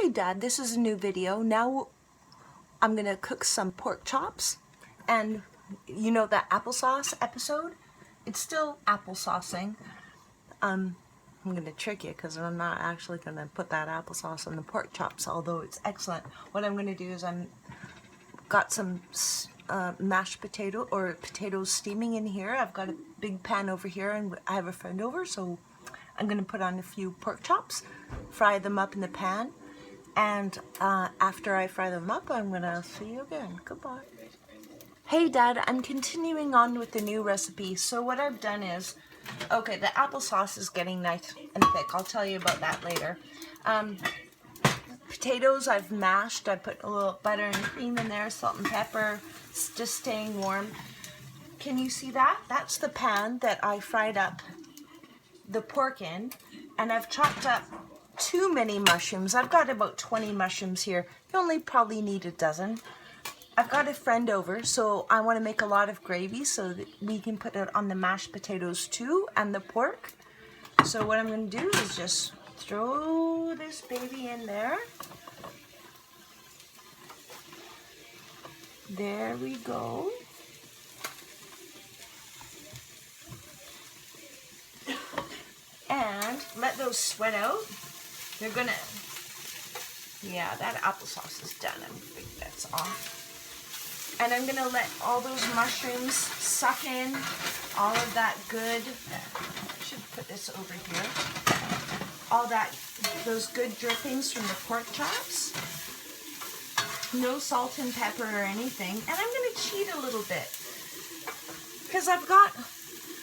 Hey Dad, this is a new video. Now I'm gonna cook some pork chops, and you know that applesauce episode? It's still applesaucing. I'm gonna trick you because I'm not actually gonna put that applesauce on the pork chops, although it's excellent. What I'm gonna do is got some mashed potato or potatoes steaming in here. I've got a big pan over here, and I have a friend over, so I'm gonna put on a few pork chops, fry them up in the pan. And after I fry them up, I'm gonna see you again. Goodbye. Hey Dad, I'm continuing on with the new recipe. So what I've done is, okay, the applesauce is getting nice and thick. I'll tell you about that later. Potatoes I've mashed. I put a little butter and cream in there, salt and pepper. It's just staying warm. Can you see that? That's the pan that I fried up the pork in, and I've chopped up too many mushrooms. I've got about 20 mushrooms here. You only probably need a dozen. I've got a friend over, so I want to make a lot of gravy so that we can put it on the mashed potatoes too and the pork. So what I'm going to do is just throw this baby in there. There we go. And let those sweat out. They're gonna, yeah, that applesauce is done. I'm gonna take that's off. And I'm gonna let all those mushrooms suck in all of that good, I should put this over here, all that, those good drippings from the pork chops. No salt and pepper or anything. And I'm gonna cheat a little bit, because I've got,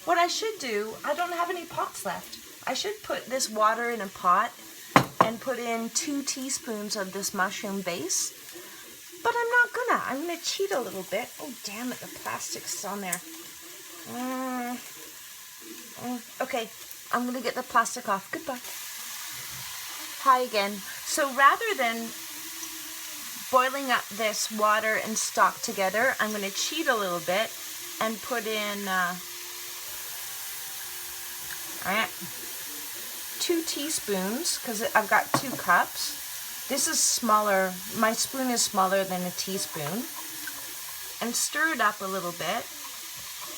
what I should do, I don't have any pots left. I should put this water in a pot and put in 2 teaspoons of this mushroom base. But I'm not gonna. I'm gonna cheat a little bit. Oh, damn it, the plastic's on there. Okay, I'm gonna get the plastic off. Goodbye. Hi again. So rather than boiling up this water and stock together, I'm gonna cheat a little bit and put in, 2 teaspoons, because I've got 2 cups. This is smaller, my spoon is smaller than a teaspoon. And stir it up a little bit,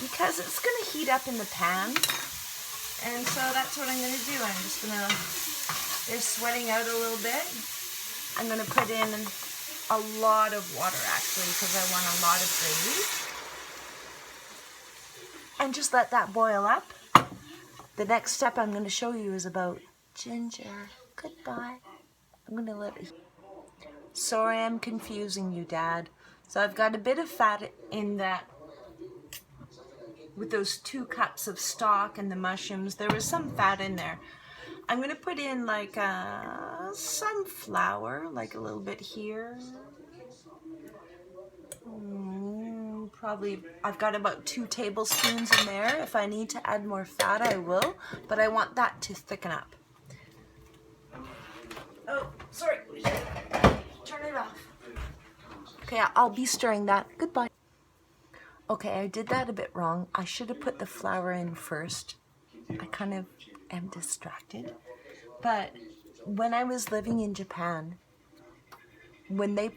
because it's going to heat up in the pan. And so that's what I'm going to do. I'm just going to, they're sweating out a little bit. I'm going to put in a lot of water, actually, because I want a lot of gravy. And just let that boil up. The next step I'm going to show you is about ginger. Goodbye. I'm going to let it... Sorry I'm confusing you, Dad. So I've got a bit of fat in that, with those 2 cups of stock and the mushrooms. There was some fat in there. I'm going to put in like some flour, like a little bit here. Probably, I've got about 2 tablespoons in there. If I need to add more fat, I will, but I want that to thicken up. Oh, sorry. Turn it off. Okay, I'll be stirring that. Goodbye. Okay, I did that a bit wrong. I should have put the flour in first. I kind of am distracted. But when I was living in Japan, when they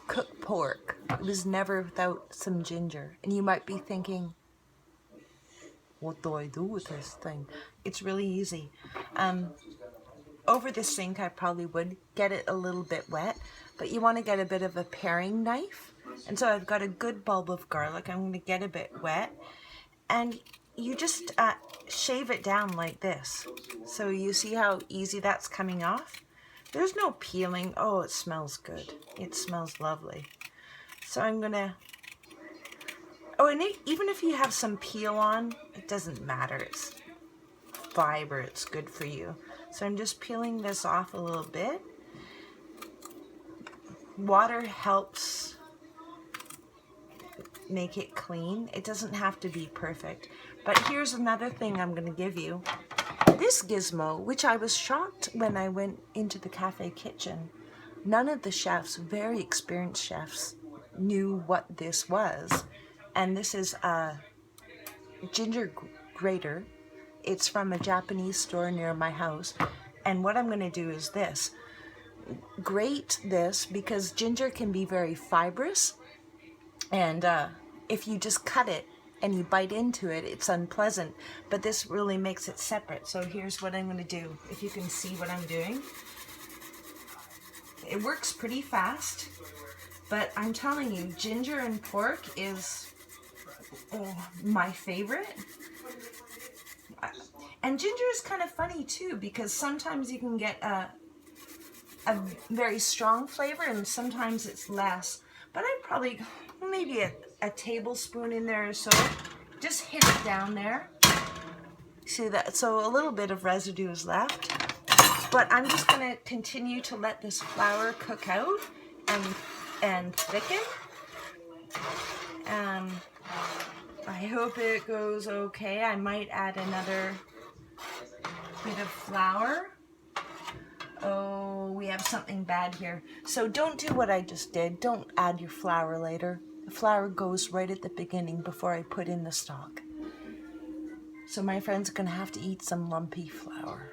cook pork, it was never without some ginger. And you might be thinking, what do I do with this thing? It's really easy. Over the sink, I probably would get it a little bit wet, but you want to get a bit of a paring knife. And so I've got a good bulb of garlic. I'm going to get a bit wet, and you just shave it down like this. So you see how easy that's coming off? There's no peeling. Oh, it smells good. It smells lovely. So I'm gonna, oh, and even if you have some peel on, it doesn't matter. It's fiber, it's good for you. So I'm just peeling this off a little bit. Water helps make it clean. It doesn't have to be perfect. But here's another thing I'm gonna give you. This gizmo, which I was shocked when I went into the cafe kitchen, none of the chefs, very experienced chefs, knew what this was. And this is a ginger grater. It's from a Japanese store near my house. And what I'm going to do is this. grate this because ginger can be very fibrous, and if you just cut it and you bite into it, it's unpleasant, but this really makes it separate. So here's what I'm going to do, if you can see what I'm doing. It works pretty fast, but I'm telling you, ginger and pork is my favorite. And ginger is kind of funny too, because sometimes you can get a very strong flavor and sometimes it's less. But I'd probably, maybe a tablespoon in there or so. Just hit it down there. See that? So a little bit of residue is left. But I'm just going to continue to let this flour cook out and thicken. I hope it goes okay. I might add another bit of flour. Oh, we have something bad here. So don't do what I just did. Don't add your flour later. The flour goes right at the beginning before I put in the stock. So my friend's gonna have to eat some lumpy flour.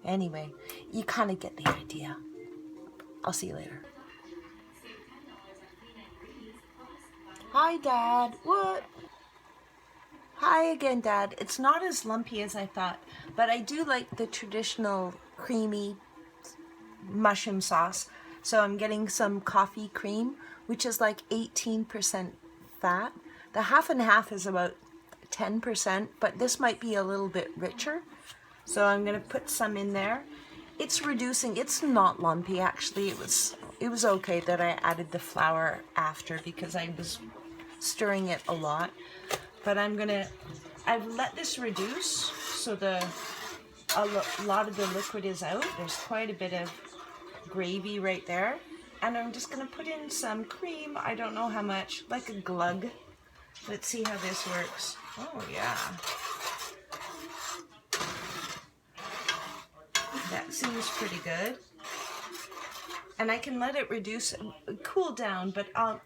Anyway, you kind of get the idea. I'll see you later. Hi, Dad. What? Hi again, Dad. It's not as lumpy as I thought, but I do like the traditional creamy mushroom sauce. So I'm getting some coffee cream, which is like 18% fat. The half and half is about 10%, but this might be a little bit richer. So I'm gonna put some in there. It's reducing. It's not lumpy actually. It was okay that I added the flour after because I was stirring it a lot. But I've let this reduce so a lot of the liquid is out. There's quite a bit of gravy right there. And I'm just gonna put in some cream. I don't know how much, like a glug. Let's see how this works. Oh yeah. That seems pretty good. And I can let it reduce, cool down, but I'm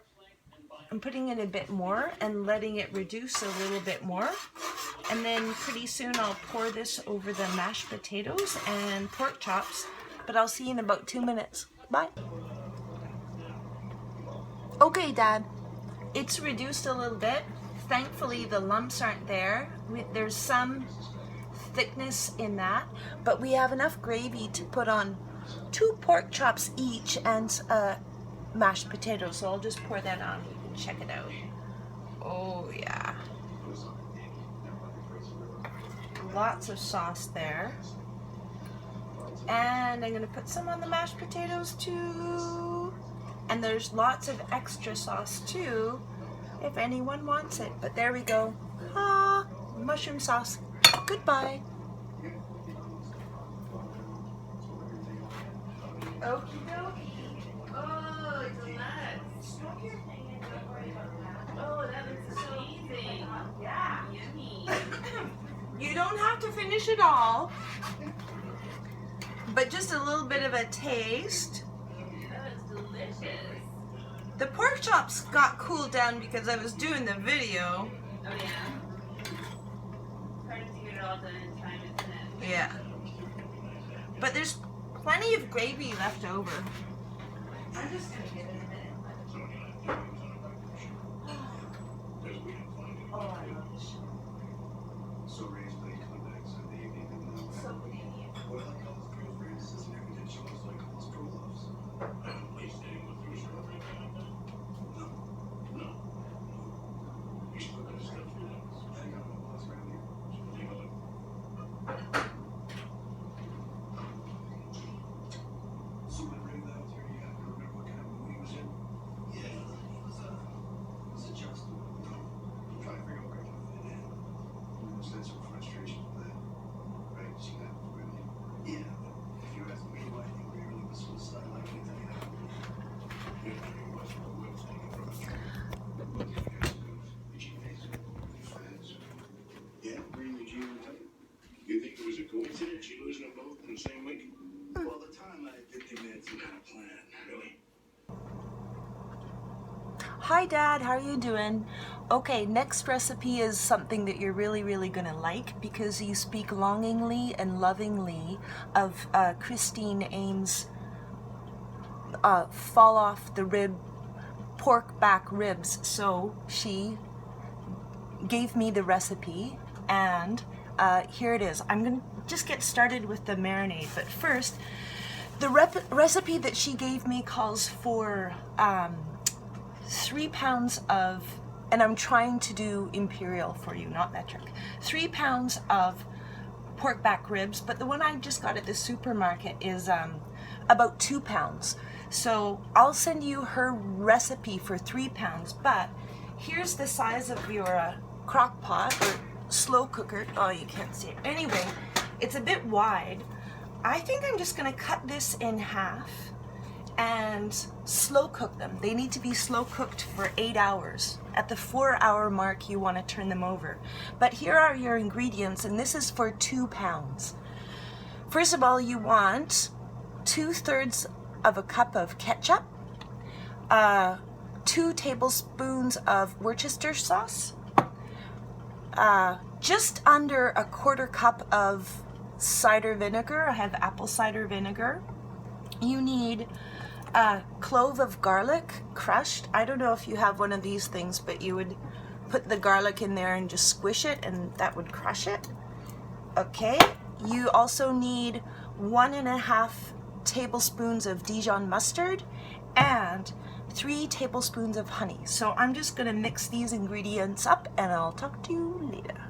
putting in a bit more and letting it reduce a little bit more. And then pretty soon I'll pour this over the mashed potatoes and pork chops, but I'll see you in about 2 minutes. Bye. Okay, Dad, it's reduced a little bit. Thankfully the lumps aren't there. There's some thickness in that, but we have enough gravy to put on 2 pork chops each and mashed potatoes. So I'll just pour that on. You can check it out. Oh yeah. Lots of sauce there. And I'm gonna put some on the mashed potatoes too. And there's lots of extra sauce too, if anyone wants it. But there we go. Ah, mushroom sauce. Goodbye. Okie dokie. Oh, it's a lot. Oh, that looks amazing. Yeah. Yummy. You don't have to finish it all, but just a little bit of a taste. That looks delicious. The pork chops got cooled down because I was doing the video. Oh, yeah. Hard to get it all done in time, isn't it? Yeah. But there's plenty of gravy left over. I'm just gonna get it in a minute. Oh, I love this show. So Ray's playing comeback Sunday evening and So Canadian. what I like all his girlfriends is an everyday show is like all his true loves. Are you staying with your girlfriend? No. No. You should look at his stuff for that. I got my boss around here. You know it. So when Ray left here, you have to remember what kind of movie he was in? Yeah, he was Justin. Trying to figure out where he can fit in. No sense of frustration with that. Right? She got really. Yeah, but if you ask me, I think Ray really was suicide. I can tell you that. You're not very much of a whip taking from a train. But you guys do. Did you face it? Friends. Yeah, Ray and Eugene were tight. You think it was a coincidence you losing them both in the same week? Well, at the time, I did think they had some kind of plan. Really? Hi Dad, how are you doing? Okay, next recipe is something that you're really gonna like because you speak longingly and lovingly of Christine Ames' fall off the pork back ribs. So she gave me the recipe, and here it is. I'm gonna just get started with the marinade, but first, the recipe that she gave me calls for 3 pounds of, and I'm trying to do imperial for you, not metric, 3 pounds of pork back ribs, but the one I just got at the supermarket is about 2 pounds. So I'll send you her recipe for 3 pounds, but here's the size of your crock pot or slow cooker. Oh, you can't see it. Anyway, it's a bit wide. I think I'm just gonna cut this in half and slow cook them. They need to be slow cooked for 8 hours. At the 4-hour mark, you want to turn them over. But here are your ingredients, and this is for 2 pounds. First of all, you want 2/3 of a cup of ketchup, 2 tablespoons of Worcestershire sauce, just under a 1/4 cup of cider vinegar. I have apple cider vinegar. You need a clove of garlic crushed. I don't know if you have one of these things, but you would put the garlic in there and just squish it, and that would crush it. Okay, you also need 1.5 tablespoons of Dijon mustard and 3 tablespoons of honey. So I'm just gonna mix these ingredients up, and I'll talk to you later.